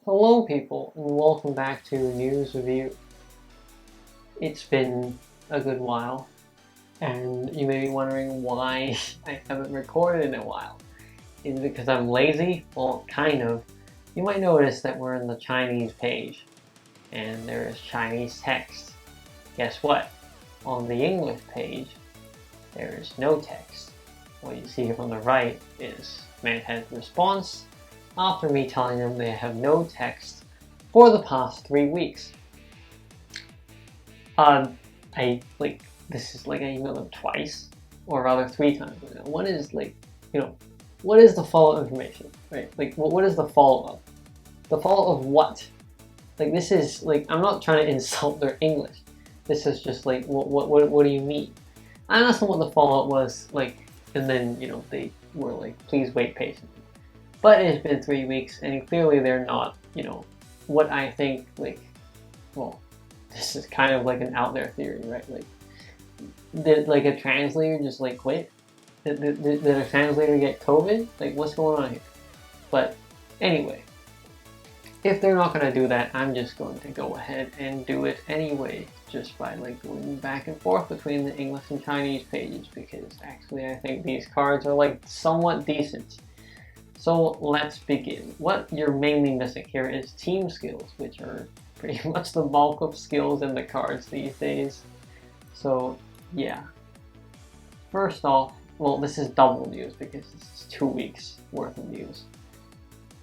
Hello people, and welcome back to News Review. It's been a good while, and you may be wondering why I haven't recorded in a while. Is it because I'm lazy? Well, kind of. You might notice that we're in the Chinese page, and there is Chinese text. Guess what? On the English page, there is no text. What you see on the right is Mankind's response after me telling them they have no text for the past 3 weeks. This is like I emailed them twice, or rather 3 times. What is what is the follow-up information, right? Like, what is the follow-up? The follow-up of what? Like, this is like, I'm not trying to insult their English. This is just like, what do you mean? I asked them what the follow-up was, like, and then, they were like, please wait patiently. But it's been 3 weeks, and clearly they're not, what I think, this is kind of like an out there theory, right? Like, did like a translator just like quit? Did a translator get COVID? Like, what's going on here? But anyway, if they're not going to do that, I'm just going to go ahead and do it anyway, just by like going back and forth between the English and Chinese pages, because actually I think these cards are like somewhat decent. So let's begin. What you're mainly missing here is team skills, which are pretty much the bulk of skills in the cards these days. So yeah. First off, well, this is double news because this is 2 weeks worth of news.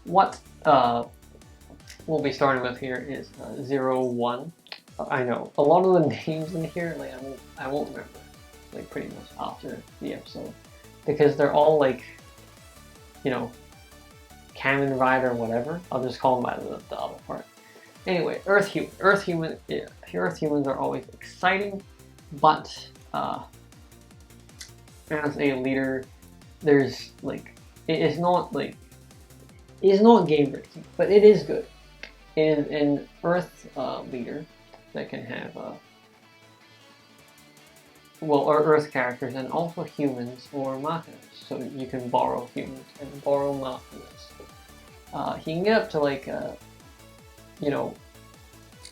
What we'll be starting with here is 01. I know a lot of the names in here, like I won't remember, like pretty much after the episode, because they're all like, Kamen Rider or whatever. I'll just call them by the other part. Anyway, Earth humans are always exciting, but as a leader, there's like, it's not game breaking, but it is good. It is an Earth leader that can have or Earth characters, and also humans or machiners. So you can borrow humans and borrow machiners. He can get up to like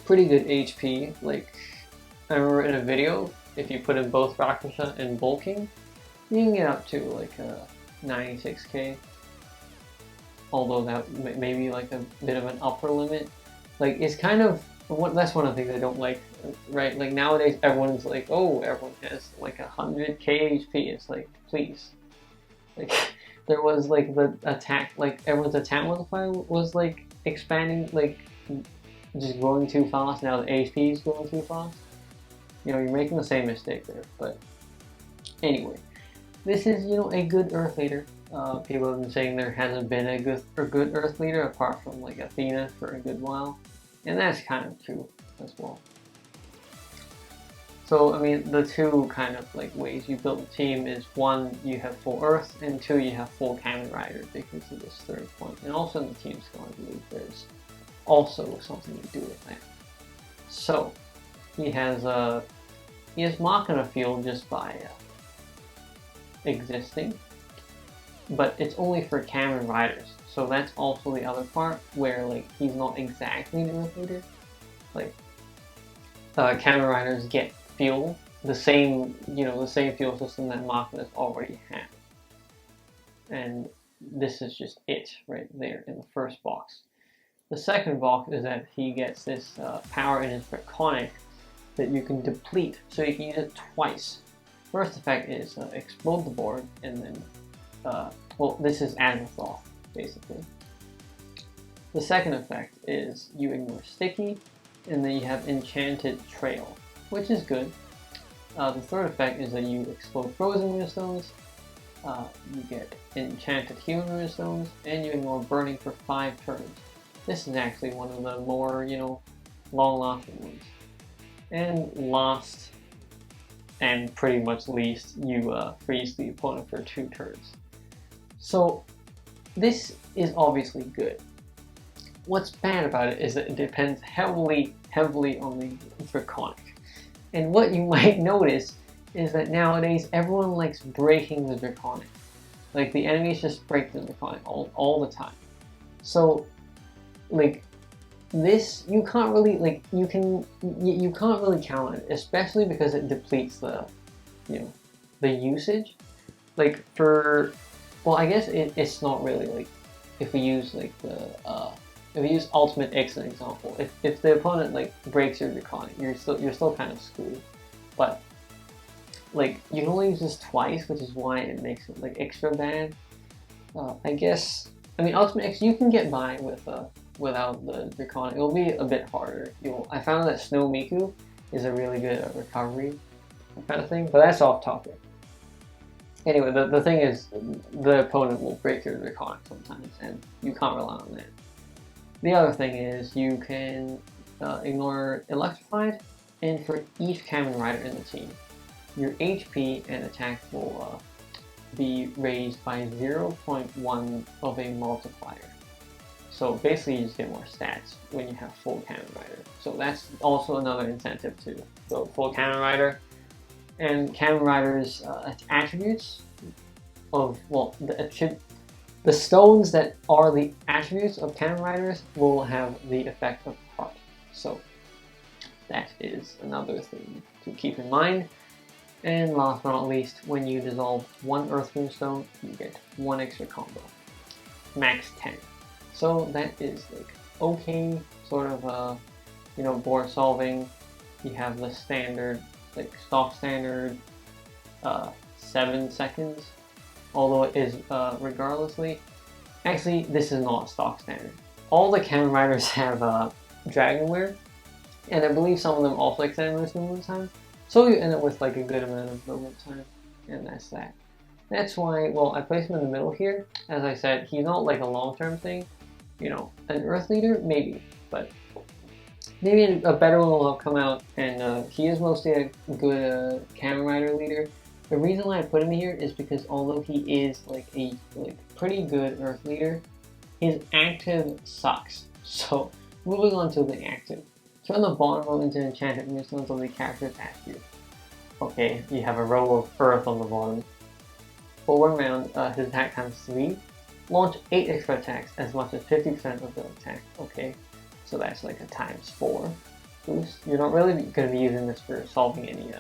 pretty good HP. Like, I remember in a video, if you put in both Rakusha and bulking, you can get up to like 96k. Although that may be like a bit of an upper limit. Like, it's kind of that's one of the things I don't like, right? Like, nowadays everyone's like, oh, everyone has like 100k HP. It's like, please. Like, there was like the attack, like everyone's attack multiplier was like expanding, like just growing too fast. Now the HP is growing too fast. You're making the same mistake there. But anyway, this is a good Earth leader. People have been saying there hasn't been a good Earth leader apart from like Athena for a good while, and that's kind of true as well. So, I mean, the two kind of like ways you build a team is, one, you have full Earth, and 2, you have full Kamen Rider, because of this third point. And also in the team skill, I believe there's also something to do with that. So, he has Machina Field just by existing, but it's only for Kamen Riders. So that's also the other part where like he's not exactly the Earth leader. Like, Kamen Riders get fuel, the same fuel system that Machinas already have. And this is just it right there in the first box. The second box is that he gets this power in his Draconic that you can deplete, so you can use it twice. First effect is explode the board, and then, this is Azathoth, basically. The second effect is you ignore Sticky, and then you have Enchanted Trail, which is good. The third effect is that you explode Frozen Runestones, you get Enchanted Human Runestones, and you ignore Burning for 5 turns. This is actually one of the more, long-lasting ones. And last, and pretty much least, you freeze the opponent for 2 turns. So this is obviously good. What's bad about it is that it depends heavily on the Draconic. And what you might notice is that nowadays everyone likes breaking the Draconic. Like, the enemies just break the Draconic all the time. So, like, this you can't really like you can't really count on it, especially because it depletes the the usage. Like for well, I guess it's not really like if we use like the if we use Ultimate X as an example, if the opponent like breaks your draconic, you're still kind of screwed. But like you can only use this twice, which is why it makes it like extra bad. I guess I mean Ultimate X you can get by with without the draconic. It'll be a bit harder. I found that Snow Miku is a really good recovery kind of thing, but that's off topic. Anyway, the thing is, the opponent will break your draconic sometimes, and you can't rely on that. The other thing is, you can ignore Electrified, and for each Kamen Rider in the team, your HP and attack will be raised by 0.1 of a multiplier. So basically, you just get more stats when you have full Kamen Rider. So that's also another incentive to go full Kamen Rider. And Kamen Rider's attributes of, well, the stones that are the attributes of Kamen Riders will have the effect of heart. So that is another thing to keep in mind. And last but not least, when you dissolve one Earth Moonstone, you get one extra combo. Max 10. So that is like okay, sort of board solving. You have the standard, like stock standard 7 seconds, although it is regardlessly. Actually, this is not stock standard. All the Kamen Riders have Dragonware, and I believe some of them also extend most movement time. So you end up with like a good amount of movement time, and that's that. That's why, well, I placed him in the middle here. As I said, he's not like a long-term thing. You know, an Earth Leader, maybe, but maybe a better one will come out, and he is mostly a good Kamen Rider leader. The reason why I put him here is because although he is like a pretty good Earth leader, his active sucks. So moving on to the active. Turn the bottom row into enchanted moonstones of the character's attribute. Okay, you have a row of Earth on the bottom. Forward round, his attack times 3. Launch 8 extra attacks, as much as 50% of the attack. Okay. So that's like a ×4 boost. You're not really going to be using this for solving any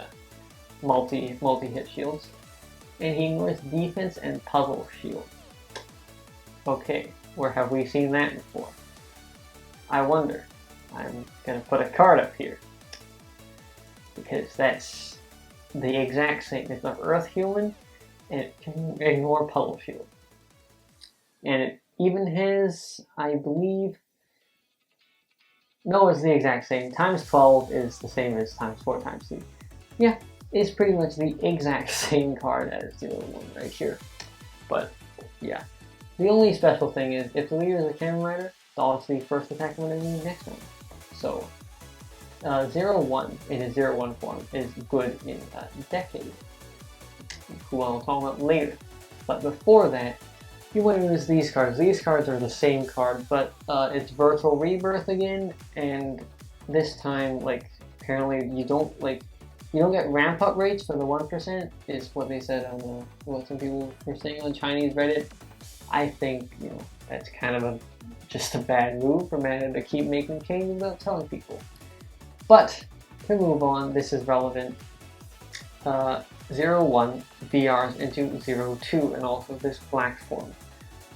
multi-hit shields. And he ignores defense and puzzle shield. Okay, where have we seen that before? I wonder. I'm going to put a card up here. Because that's the exact same. It's an Earth Human, and it can ignore puzzle shield. And it even has, I believe, no, it's the exact same. ×12 is the same as ×4 ×3. Yeah, it's pretty much the exact same card as the other one right here. But, yeah. The only special thing is, if the leader is a Kamen Rider, it's obviously first attack when the next one. So, 0-1 in his 0-1 form is good in a decade, who I'll talk about later. But before that, you want to use these cards. These cards are the same card, but it's Virtual Rebirth again, and this time, like, apparently you don't get ramp up rates for the 1%, is what they said on what some people were saying on Chinese Reddit. I think, that's kind of just a bad move for Mana to keep making changes without telling people. But, to move on, this is relevant. 0-1 BRs into 0-2, and also this black form.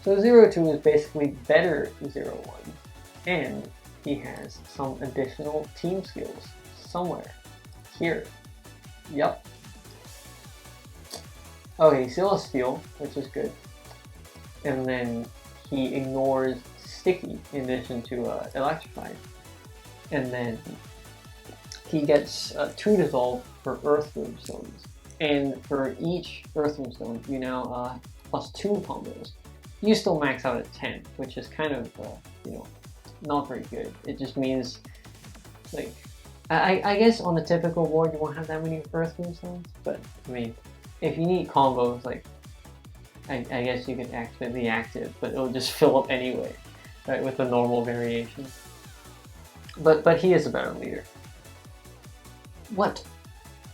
So 0-2 is basically better 0-1, and he has some additional team skills somewhere here. Yep. Okay, he still has Steel, which is good. And then he ignores Sticky in addition to Electrified. And then he gets 2 Dissolve for Earth Moonstones. And for each Earth Moonstone, you now +2 combos. You still max out at 10, which is kind of, not very good. It just means, like, I guess on the typical board you won't have that many Earth Moonstones, but, I mean, if you need combos, like, I guess you can activate the active, but it'll just fill up anyway, right, with the normal variation. But he is a better leader. What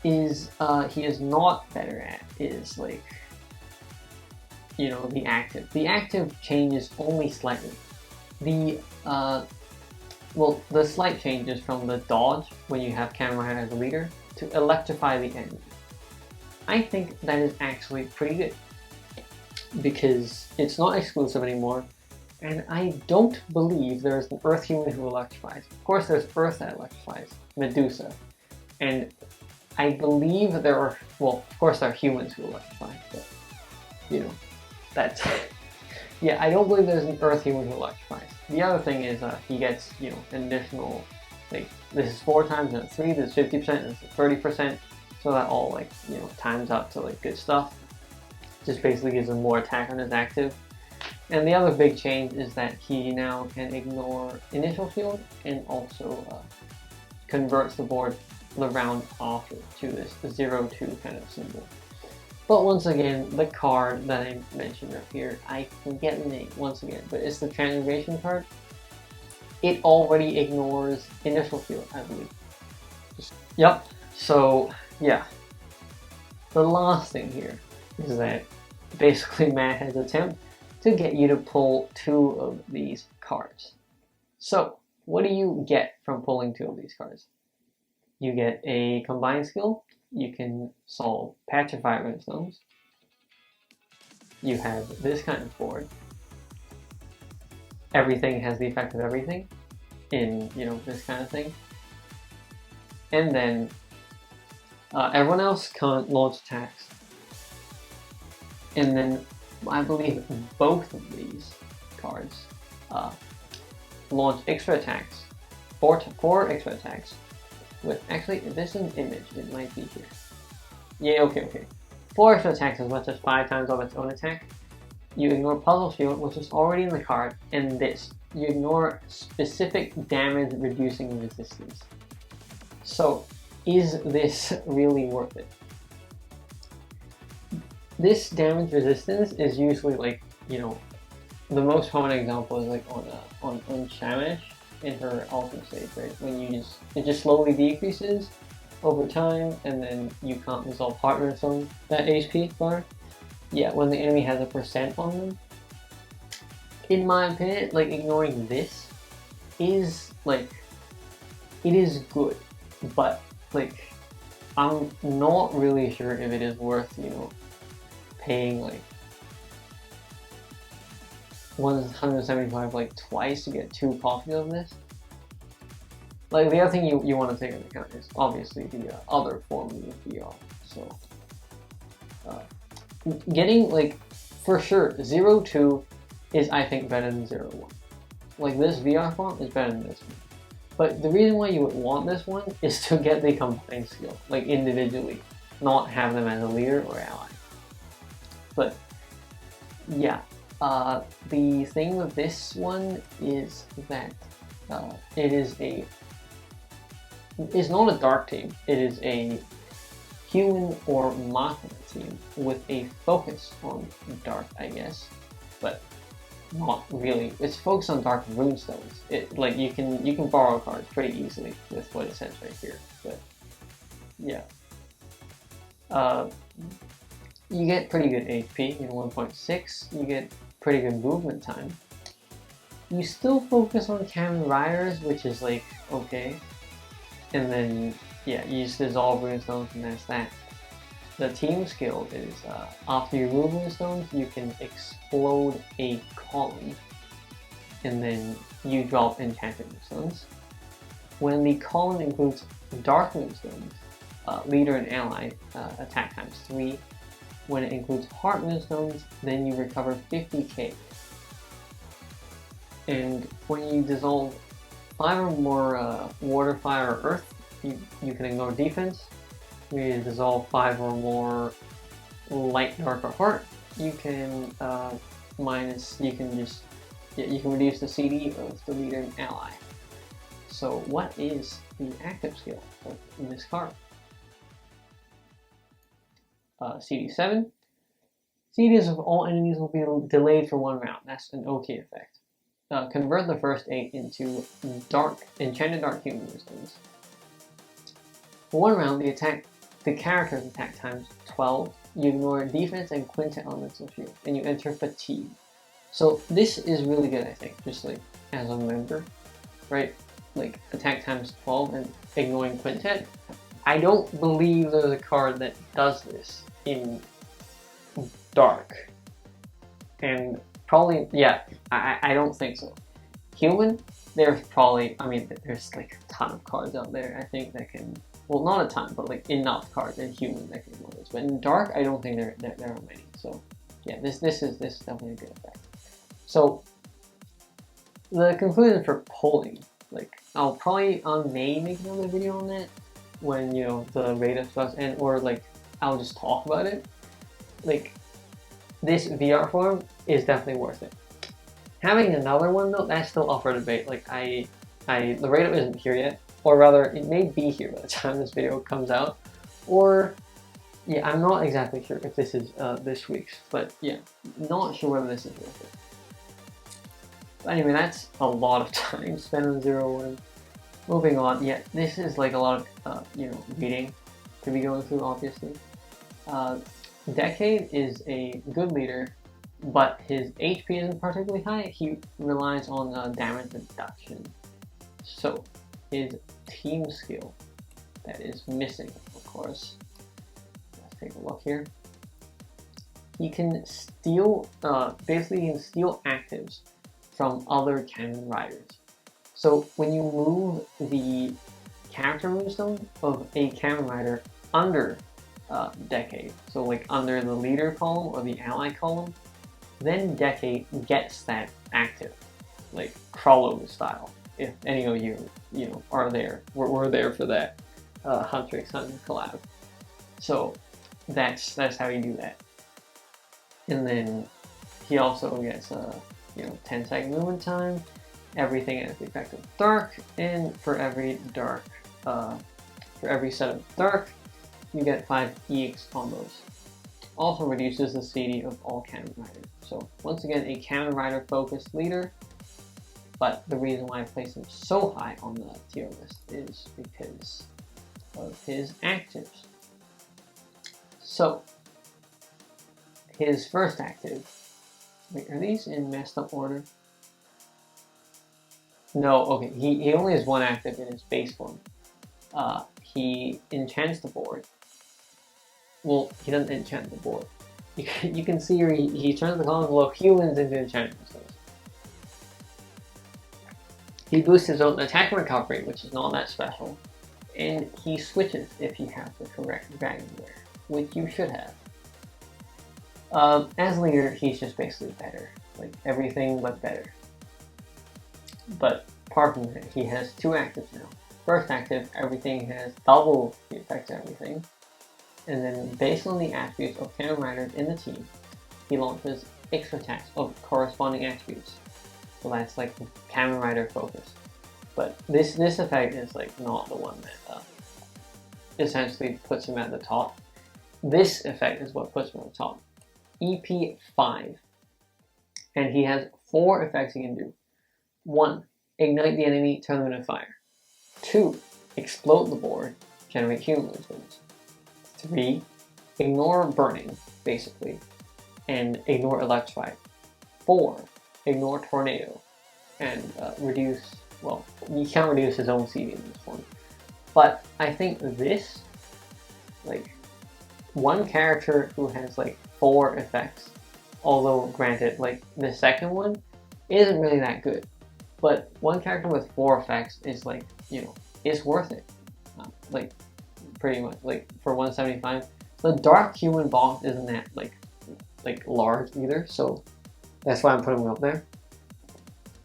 is he is not better at is, like, the active. The active changes only slightly. The well, the slight change is from the dodge, when you have Kamen Rider as a leader, to electrify the enemy. I think that is actually pretty good, because it's not exclusive anymore, and I don't believe there's an Earth human who electrifies. Of course there's Earth that electrifies, Medusa, and I believe there are, well, of course there are humans who electrify, but, you know, that's, yeah, I don't believe there's an Earth human who electrifies. The other thing is he gets, you know, an additional, like, this is 4 times, and 3, this is 50%, and this is 30%, so that all, like, you know, times up to, like, good stuff. Just basically gives him more attack on his active. And the other big change is that he now can ignore initial shield, and also converts the board the round after to this 0-2 kind of symbol. But once again, the card that I mentioned up here, I forget the name once again, but it's the transformation card. It already ignores initial field, I believe. Yep, so yeah. The last thing here is that basically Matt has attempted to get you to pull 2 of these cards. So, what do you get from pulling 2 of these cards? You get a combined skill. You can solve Petrify Runestones. You have this kind of board. Everything has the effect of everything in, you know, this kind of thing. And then everyone else can't launch attacks. And then I believe both of these cards launch extra attacks, 4 extra attacks. With, actually, if this is an image, it might be here. Yeah, okay. 4 extra attacks as much as 5 times of its own attack. You ignore Puzzle Shield, which is already in the card, and this. You ignore specific damage reducing resistance. So, is this really worth it? This damage resistance is usually, like, you know, the most common example is like on Shamish in her ultimate stage, right? When it just slowly decreases over time, and then you can't resolve partner zone that HP bar. Yeah, when the enemy has a % on them. In my opinion, like, ignoring this is, like, it is good, but, like, I'm not really sure if it is worth, you know, paying like 175 like twice to get 2 copies of this. Like, the other thing you want to take into account is obviously the other forms of VR. So getting, like, for sure 0-2 is, I think, better than 0-1. Like, this VR form is better than this one. But the reason why you would want this one is to get the combined skill, like, individually, not have them as a leader or ally. But yeah, the thing with this one is that it's not a dark team. It is a human or machina team with a focus on dark, I guess, but not really. It's focused on dark runestones. It, like, you can borrow cards pretty easily with what it says right here. But yeah, you get pretty good HP, you know, 1.6. You get pretty good movement time. You still focus on Kamen Riders, which is, like, okay. And then, yeah, you just dissolve runestones, and that's that. The team skill is, after you remove runestones, you can explode a column, and then you drop enchanted runestones. When the column includes dark runestones, leader and ally attack times 3. When it includes heart runestones, then you recover 50k. And when you dissolve 5 or more water, fire, or earth, you can ignore defense. When you dissolve 5 or more light, dark, or heart, you can you can reduce the CD of the leader and ally. So what is the active skill of this card? CD7. CDs of all enemies will be delayed for 1 round. That's an OT effect. Convert the first 8 into enchanted dark human runestones. For 1 round, the character's attack times 12. You ignore defense and quintet elemental shield, and you enter fatigue. So this is really good, I think, just like as a member, right? like attack times 12 and ignoring quintet. I don't believe there's a card that does this in dark. And probably, yeah, I don't think so. Human, there's probably, I mean, there's like a ton of cards out there, I think, that can, well, not a ton, but like enough cards in human that can do this. But in dark, I don't think there are many. So yeah, this is definitely a good effect. So the conclusion for polling, like I'll probably may make another video on that when, you know, the beta starts, and or like I'll just talk about it. Like this VR form is definitely worth it. Having another one though, that's still up for debate. Like the beta isn't here yet, or rather it may be here by the time this video comes out, or yeah, I'm not exactly sure if this is this week's, but yeah, not sure whether this is worth it. But anyway, that's a lot of time spent on 0-1. Moving on, yeah, this is like a lot of you know, reading to be going through, obviously. Decade is a good leader, but his HP isn't particularly high. He relies on damage reduction. So his team skill that is missing, of course. Let's take a look here. He can steal, basically he can steal actives from other Kamen riders. So when you move the character movestone of a Kamen rider under Decade, so like under the leader column or the ally column, then Decade gets that active, like Krollo style. If any of you know are there, we're there for that Hunter x Hunter collab. So that's how you do that. And then he also gets you know, 10-second movement time. Everything has the effect of dark, and for every dark, for every set of dark, you get 5 EX combos. Also reduces the CD of all Kamen riders. So once again, a Kamen rider focused leader, but the reason why I place him so high on the tier list is because of his actives. So his first active, wait, are these in messed up order? No, okay, he only has one active in his base form. He enchants the board. Well, he doesn't enchant the board. You can see here he turns the column below humans into enchantment stones. He boosts his own attack recovery, which is not that special. And he switches if you have the correct dragon wear, which you should have. As leader, he's just basically better. Like everything but better. But apart from that, he has 2 actives now. First active, everything has double the effect of everything. And then based on the attributes of Kamen riders in the team, he launches extra attacks of corresponding attributes. So that's like Kamen rider focus. But this effect is like not the one that essentially puts him at the top. This effect is what puts him at the top. EP 5. And he has 4 effects he can do. 1. Ignite the enemy, turn them into fire. 2. Explode the board, generate human movements. 3. Ignore burning, basically, and ignore electrify. 4. Ignore tornado, and reduce, well, you can't reduce his own CD in this one. But I think this, like, one character who has like 4 effects, although granted, like the second one isn't really that good. But one character with 4 effects is like, you know, it's worth it. Like, pretty much, like for 175. The dark human boss isn't that like large either, so that's why I'm putting him up there.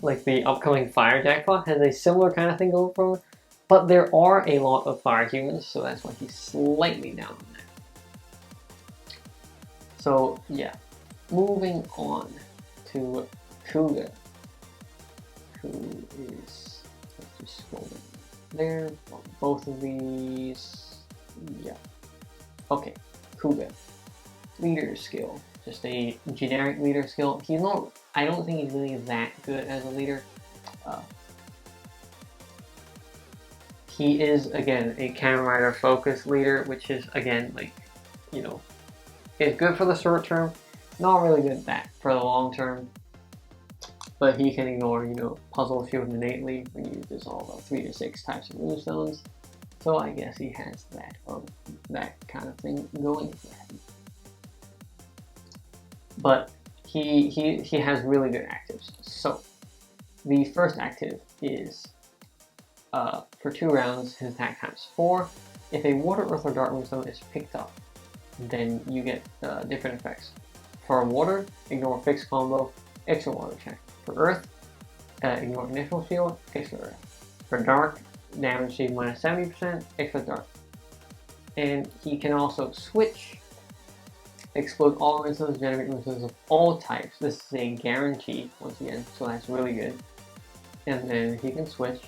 Like the upcoming fire jackpot has a similar kind of thing going for him, but there are a lot of fire humans, so that's why he's slightly down on that. So yeah, moving on to Kuga, who is, let's just scroll down there. Both of these, yeah. Okay, Kuga. Leader skill. Just a generic leader skill. He's not, I don't think he's really that good as a leader. He is, again, a Kamen Rider focused leader, which is, again, like, you know, is good for the short term, not really good that for the long term. but he can ignore, you know, puzzle shield innately when you dissolve 3 to 6 types of moonstones. So I guess he has that kind of thing going for him. But he has really good actives. So the first active is for 2 rounds, his attack times 4. If a water, earth, or dark moonstone is picked up, then you get different effects. For water, ignore fixed combo, extra water check. For earth, ignore initial shield, extra earth. For dark, damage save minus 70%, extra dark. And he can also switch, explode all moonstones, generate moonstones of all types. This is a guarantee, once again, so that's really good. And then he can switch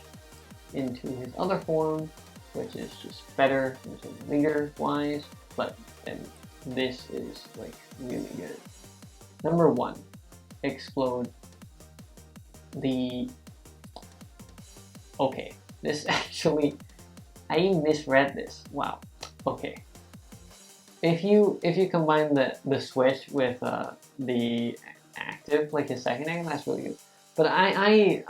into his other form, which is just better in terms of leader wise, but then this is like really good. Number 1, explode the. Okay, this actually, I misread this. Wow. Okay. If you combine the switch with the active, like his second active, that's really good. But I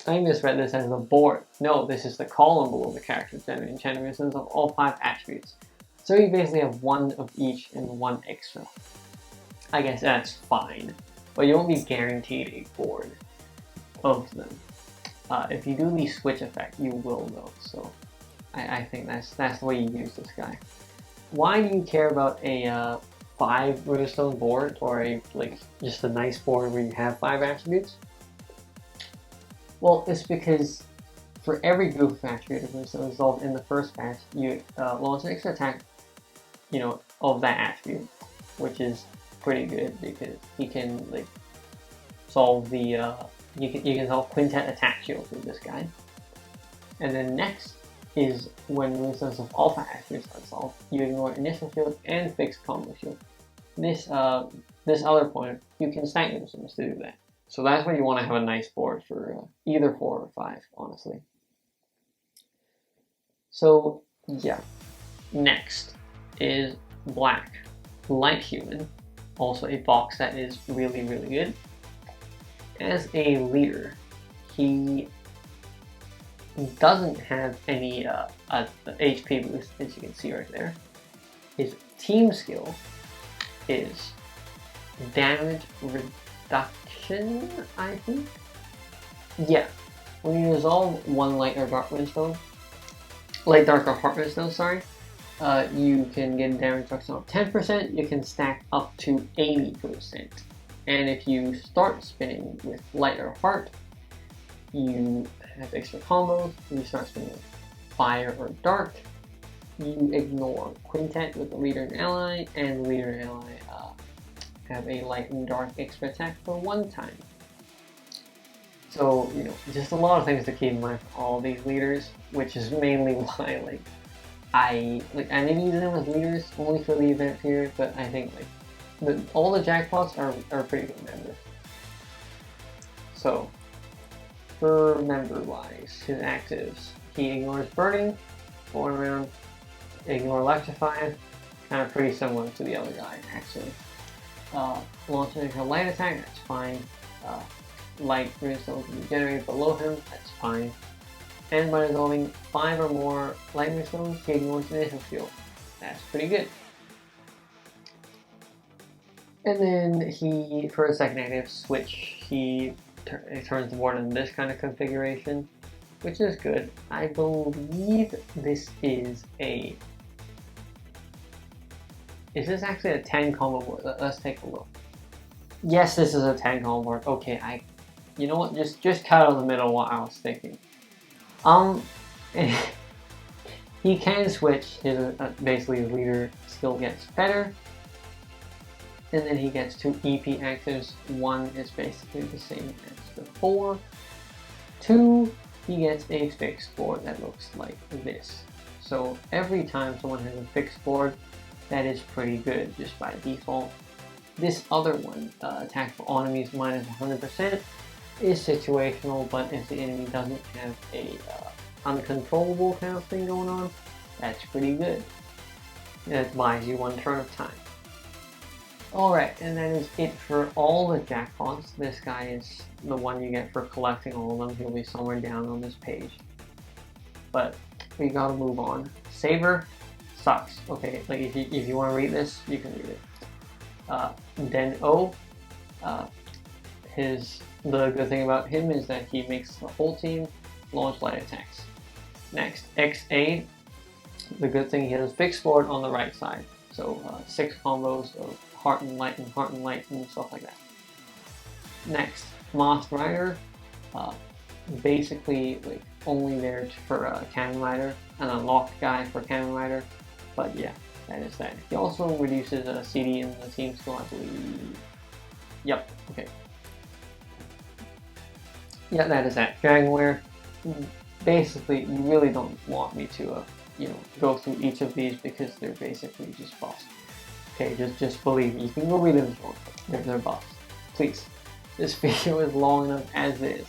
misread this as the board. No, this is the column below the character generating enchanted moonstones of all 5 attributes. So you basically have 1 of each and 1 extra. I guess that's fine, but you won't be guaranteed a board of them. If you do the switch effect, you will though. So I think that's the way you use this guy. Why do you care about a 5 moonstone board, or a just a nice board where you have 5 attributes? Well, it's because for every group of attribute of moonstone resolved in the first batch, you launch an extra attack, you know, of that attribute, which is pretty good because you can solve the you can solve quintet attack shields with this guy. And then next is when moonstones of all 5 attributes are solved, you ignore initial shield and fixed combo shield. This other point, you can stack moonstones to do that. So that's why you want to have a nice board for either 4 or 5, honestly. So yeah, next is Black Light Human, also a box that is really good. As a leader, he doesn't have any HP boost, as you can see right there. His team skill is damage reduction, I think? Yeah. When you resolve 1 light or dark moonstone, light, dark, or heart moonstone, sorry, you can get damage reduction of 10%, you can stack up to 80%. And if you start spinning with light or heart, you have extra combos. If you start spinning with fire or dark, you ignore quintet with the leader and ally, and the leader and ally have a light and dark extra attack for 1 time. So, you know, just a lot of things to keep in mind for all these leaders, which is mainly why I may be using them as leaders only for the event period, but I think all the jackpots are pretty good members. So for member wise, his actives, he ignores burning for 1 round, ignore electrify, kind of pretty similar to the other guy actually. Launching a light attack, that's fine. Light moonstones can be generated below him, that's fine. And by resolving 5 or more light moonstones, he ignores initial shield. That's pretty good. And then he, for a second active switch, he turns the board in this kind of configuration, which is good. I believe this is a... Is this actually a 10 combo board? Let's take a look. Yes, this is a 10 combo board. Okay, you know what? Just cut out the middle what I was thinking. He can switch. His basically his leader skill gets better, and then he gets 2 EP actives. 1 is basically the same as before. 2, he gets a fixed board that looks like this. So every time someone has a fixed board, that is pretty good just by default. This other one, attack for enemies minus 100%, is situational, but if the enemy doesn't have a uncontrollable kind of thing going on, that's pretty good. It buys you 1 turn of time. Alright, and that is it for all the jackpots. This guy is the one you get for collecting all of them. He'll be somewhere down on this page. But we gotta move on. Saber sucks. Okay, like if you want to read this, you can read it. Then the good thing about him is that he makes the whole team launch light attacks. Next, XA. The good thing, he has big sword on the right side. So 6 combos of heart and light and stuff like that. Next, Masked Rider. Basically like only there for Kamen Rider, an unlocked guy for Kamen Rider. But yeah, that is that. He also reduces a CD in the team skill, I believe. Yep, okay. Yeah, that is that. Dragonware. Basically, you really don't want me to, go through each of these because they're basically just buffs. Okay, just believe me. You can go read them if you want. They're buffs. Please. This video is long enough as is.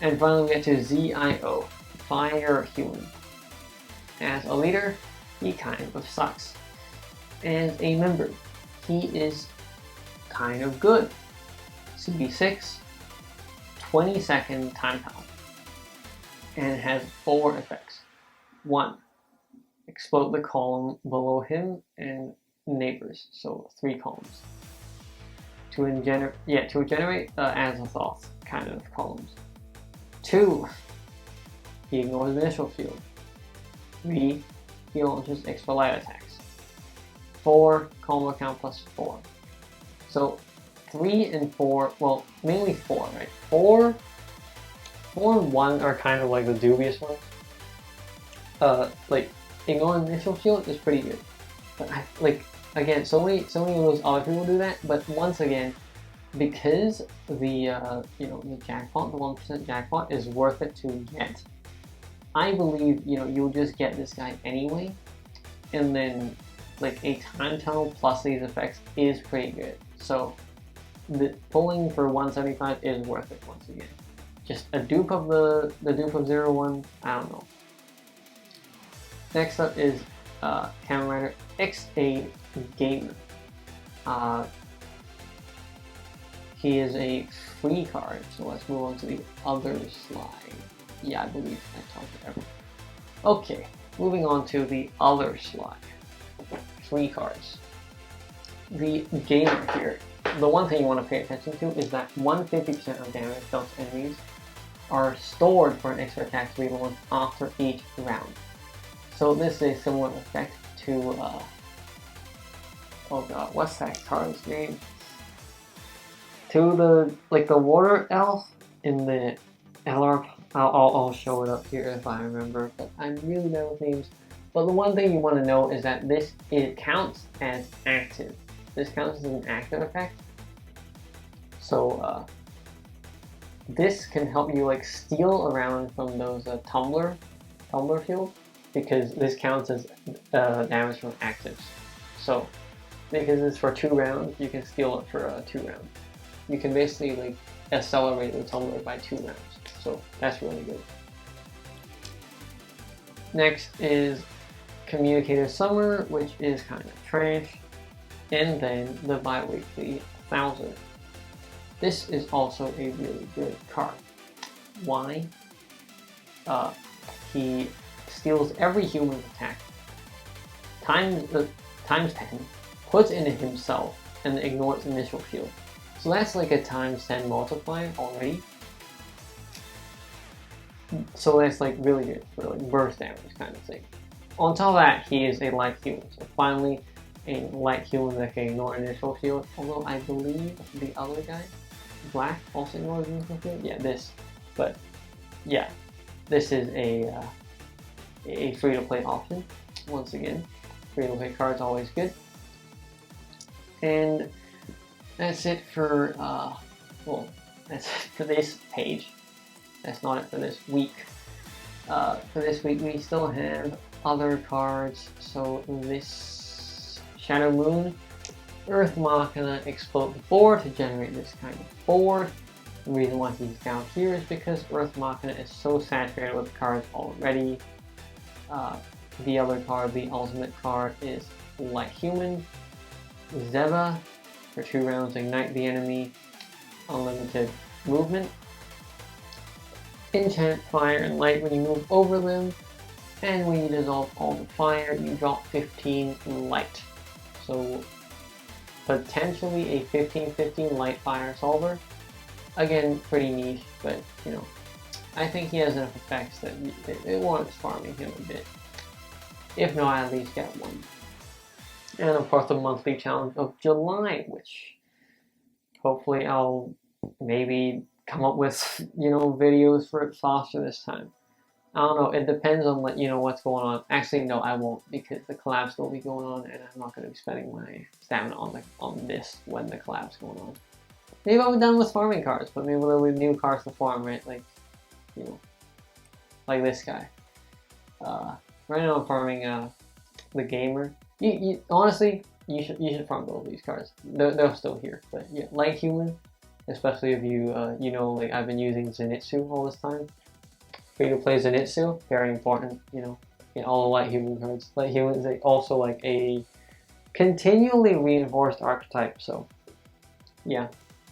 And finally, we get to ZIO, Fire Human. As a leader, he kind of sucks. As a member, he is kind of good. CB6, 20-second time count, and it has 4 effects. 1, explode the column below him and neighbors, so 3 columns. To generate Azathoth kind of columns. 2, he ignores the initial field. 3, he launches extra light attacks. 4, combo count plus 4. So 3 and 4, well, mainly 4, right? 4 and 1 are kind of like the dubious ones. Like ignoring the initial field is pretty good, but again, so many of those other people do that. But once again, because the the jackpot, the 1% jackpot, is worth it to get, I believe you'll just get this guy anyway, and then like a time tunnel plus these effects is pretty good. So the pulling for 175 is worth it once again. Just a dupe of the dupe of 01, I don't know. Next up is Kamen Rider XA Gamer. He is a free card, so let's move on to the other slide. Yeah, I believe I talked to everyone. Okay, moving on to the other slide. Free cards. The Gamer here. The one thing you want to pay attention to is that 150% of damage dealt to enemies are stored for an extra attack to be launched after each round. So this is a similar effect to, oh god, what's that card's name? To the water elf in the LR. I'll show it up here if I remember, but I'm really bad with names. But the one thing you want to know is that it counts as active. This counts as an active effect. So this can help you like steal around from those tumbler fields, because this counts as damage from actives. So because it's for 2 rounds, you can steal it for 2 rounds. You can basically like accelerate the tumbler by 2 rounds. So that's really good. Next is Communicator Summer, which is kind of trash. And then the bi-weekly 1000. This is also a really good card. Why? He steals every human attack times 10, puts into himself, and ignores initial field. So that's like a times 10 multiplier already. So that's like really good for like burst damage kind of thing. On top of that, he is a light human. So finally, a light human that can ignore initial field. Although I believe the other guy, Black, also ignores initial field. Yeah, this. But yeah, this is a free-to-play option. Once again, free-to-play cards always good. And that's it for that's it for this page. That's not it for this week. For this week, we still have other cards. So this Shadow Moon, Earth Machina, explode the board to generate this kind of board. The reason why he's down here is because Earth Machina is so saturated with cards already. The other card, the ultimate card, is Light Human. Zeva for 2 rounds, ignite the enemy, unlimited movement. Enchant fire and light when you move over them, and when you dissolve all the fire, you drop 15 light. So potentially a 15-15 light fire solver. Again, pretty niche, but you know, I think he has enough effects that it warrants farming him a bit. If not, at least get one. And of course the monthly challenge of July, which hopefully I'll maybe come up with, you know, videos for it faster this time. I don't know, it depends on, you know, what's going on. Actually, no, I won't, because the collab's will be going on, and I'm not going to be spending my stamina on this when the collab's going on. Maybe I'll be done with farming cards, but maybe there'll be new cards to farm, right? Like, you know, like this guy. Right now I'm farming the gamer. You honestly, you should farm both of these cards. They're still here, but yeah, light human, especially if you you know, like I've been using Zenitsu all this time. Free to play Zenitsu, very important, you know, in all the light human cards. Light human is also like a continually reinforced archetype, so yeah,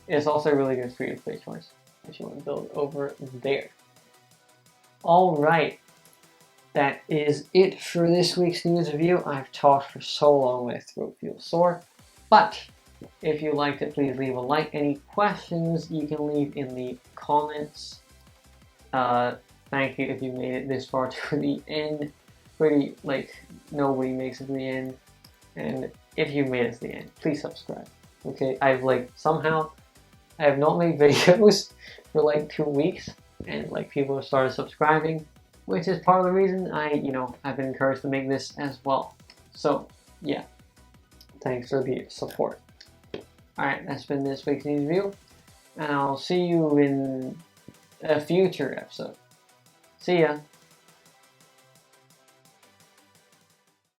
it's also a really good free to play choice if you want to build over there. Alright, that is it for this week's news review. I've talked for so long my throat feels sore, but if you liked it, please leave a like. Any questions you can leave in the comments. Thank you if you made it this far to the end. Pretty, like, nobody makes it to the end. And if you made it to the end, please subscribe. Okay, I have not made videos for like 2 weeks, and like people have started subscribing, which is part of the reason I've been encouraged to make this as well. So yeah, thanks for the support. Alright, that's been this week's news review, and I'll see you in a future episode. See ya!